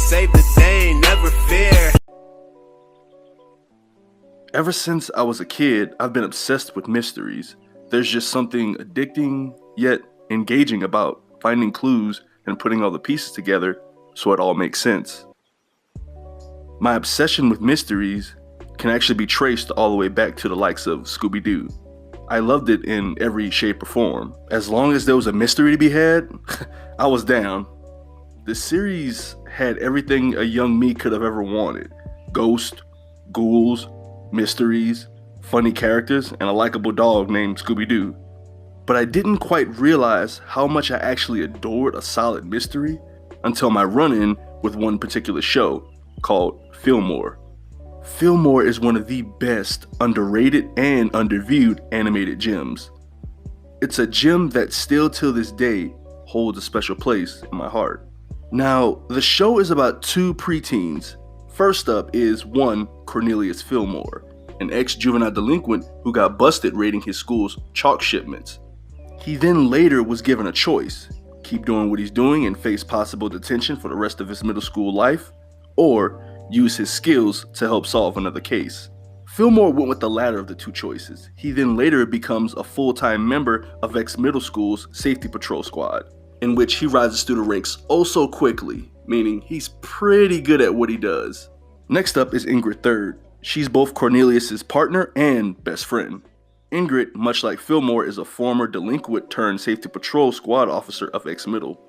save the day, never fear. Ever since I was a kid, I've been obsessed with mysteries. There's just something addicting yet engaging about finding clues and putting all the pieces together so it all makes sense. My obsession with mysteries can actually be traced all the way back to the likes of Scooby-Doo. I loved it in every shape or form. As long as there was a mystery to be had, I was down. The series had everything a young me could have ever wanted. Ghosts, ghouls, mysteries, funny characters, and a likable dog named Scooby-Doo. But I didn't quite realize how much I actually adored a solid mystery until my run-in with one particular show called Fillmore. Fillmore is one of the best underrated and underviewed animated gems. It's a gem that still till this day holds a special place in my heart. Now, the show is about two preteens. First up is one Cornelius Fillmore, an ex-juvenile delinquent who got busted raiding his school's chalk shipments. He then later was given a choice: keep doing what he's doing and face possible detention for the rest of his middle school life, or use his skills to help solve another case. Fillmore went with the latter of the two choices. He then later becomes a full-time member of ex-middle school's safety patrol squad, in which he rises through the ranks oh so quickly, meaning he's pretty good at what he does. Next up is Ingrid Third. She's both Cornelius's partner and best friend. Ingrid, much like Fillmore, is a former delinquent turned safety patrol squad officer of ex-middle.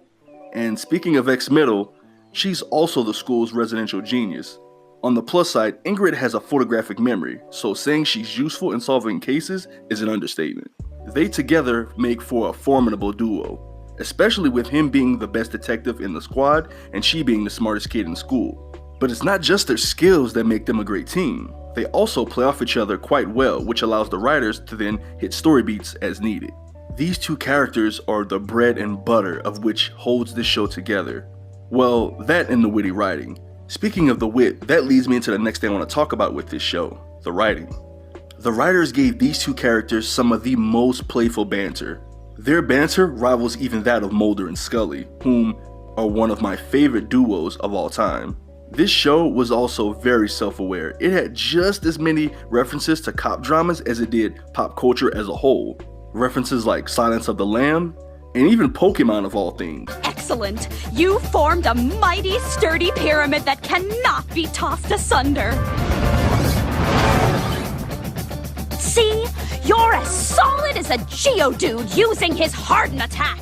And speaking of ex-middle, she's also the school's residential genius. On the plus side, Ingrid has a photographic memory, so saying she's useful in solving cases is an understatement. They together make for a formidable duo, especially with him being the best detective in the squad and she being the smartest kid in school. But it's not just their skills that make them a great team. They also play off each other quite well, which allows the writers to then hit story beats as needed. These two characters are the bread and butter of which holds this show together. Well, that and the witty writing. Speaking of the wit, that leads me into the next thing I want to talk about with this show, the writing. The writers gave these two characters some of the most playful banter. Their banter rivals even that of Mulder and Scully, whom are one of my favorite duos of all time. This show was also very self-aware. It had just as many references to cop dramas as it did pop culture as a whole. References like Silence of the Lamb, and even Pokemon of all things. Excellent! You formed a mighty sturdy pyramid that cannot be tossed asunder. See? You're as solid as a Geodude using his hardened attack!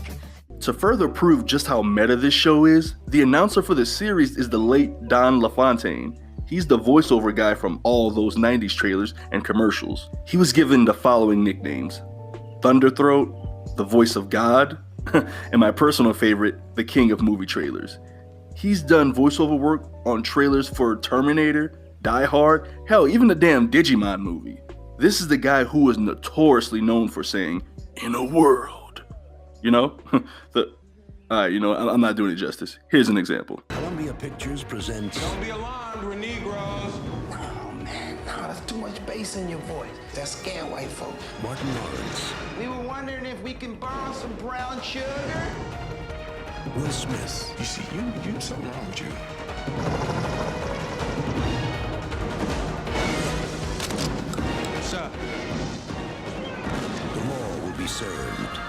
To further prove just how meta this show is, the announcer for the series is the late Don LaFontaine. He's the voiceover guy from all those 90s trailers and commercials. He was given the following nicknames: Thunderthroat, the voice of God, and my personal favorite, the king of movie trailers. He's done voiceover work on trailers for Terminator, Die Hard, hell, even the damn Digimon movie. This is the guy who is notoriously known for saying, "in a world." You know? I'm not doing it justice. Here's an example. Columbia Pictures presents... Don't be alarmed, we're Negroes. Oh, man, no, that's too much bass in your voice. That scare white folk. Martin Lawrence. We were wondering if we can borrow some brown sugar. Will Smith. You see, you something wrong with you. Sir. The law will be served.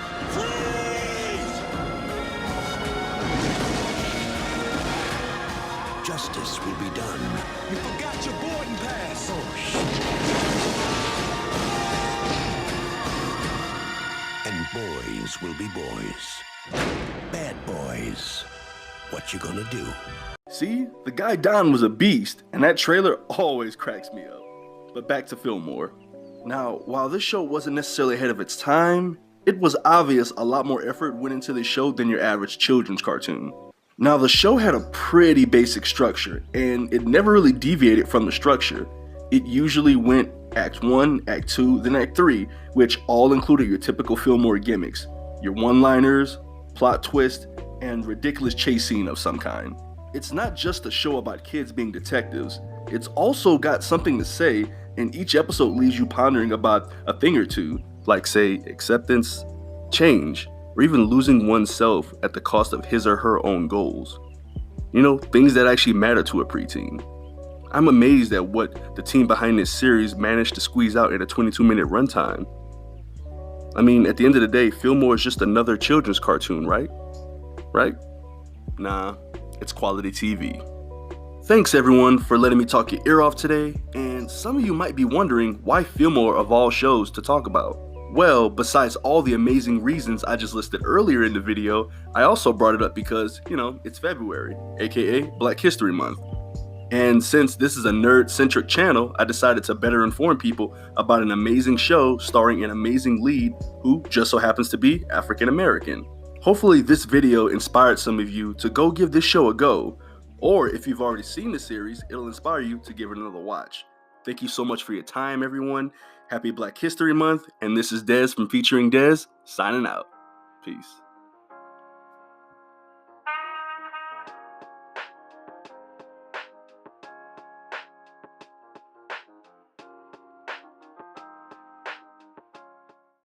Justice will be done. You forgot your boarding pass. Oh, shit. And boys will be boys. Bad boys. What you gonna do? See, the guy Don was a beast, and that trailer always cracks me up. But back to Fillmore. Now, while this show wasn't necessarily ahead of its time, it was obvious a lot more effort went into this show than your average children's cartoon. Now, the show had a pretty basic structure, and it never really deviated from the structure. It usually went Act 1, Act 2, then Act 3, which all included your typical Fillmore gimmicks, your one-liners, plot twist, and ridiculous chase scene of some kind. It's not just a show about kids being detectives, it's also got something to say, and each episode leaves you pondering about a thing or two, like say acceptance, change, or even losing oneself at the cost of his or her own goals. things that actually matter to a preteen. I'm amazed at what the team behind this series managed to squeeze out in a 22-minute runtime. I mean, at the end of the day, Fillmore is just another children's cartoon, right? Right? Nah, it's quality TV. Thanks everyone for letting me talk your ear off today, and some of you might be wondering why Fillmore of all shows to talk about. Well, besides all the amazing reasons I just listed earlier in the video, I also brought it up because, it's February, aka Black History Month. And since this is a nerd-centric channel, I decided to better inform people about an amazing show starring an amazing lead who just so happens to be African American. Hopefully this video inspired some of you to go give this show a go, or if you've already seen the series, it'll inspire you to give it another watch. Thank you so much for your time, everyone. Happy Black History Month, and this is Dez from Featuring Dez, signing out. Peace.